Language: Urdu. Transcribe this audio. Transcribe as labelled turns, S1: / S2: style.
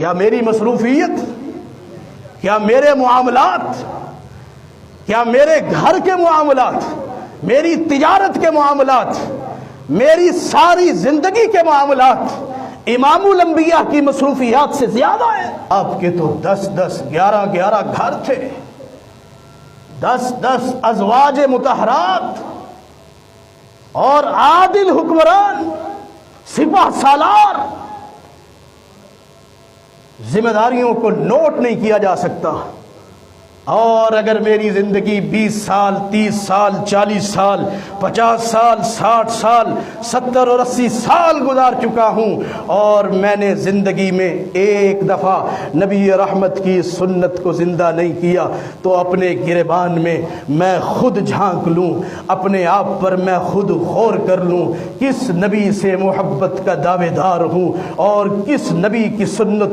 S1: کیا میری مصروفیت، کیا میرے معاملات، کیا میرے گھر کے معاملات، میری تجارت کے معاملات، میری ساری زندگی کے معاملات امام الانبیاء کی مصروفیات سے زیادہ ہیں؟ آپ کے تو 10 11 گھر تھے، 10 ازواج مطہرات اور عادل حکمران، سپہ سالار۔ ذمہ داریوں کو نوٹ نہیں کیا جا سکتا۔ اور اگر میری زندگی 20 سال 30 سال 40 سال 50 سال 60 سال 70 اور 80 سال گزار چکا ہوں اور میں نے زندگی میں ایک دفعہ نبی رحمت کی سنت کو زندہ نہیں کیا تو اپنے گریبان میں خود جھانک لوں، اپنے آپ پر میں خود غور کر لوں، کس نبی سے محبت کا دعوے دار ہوں اور کس نبی کی سنت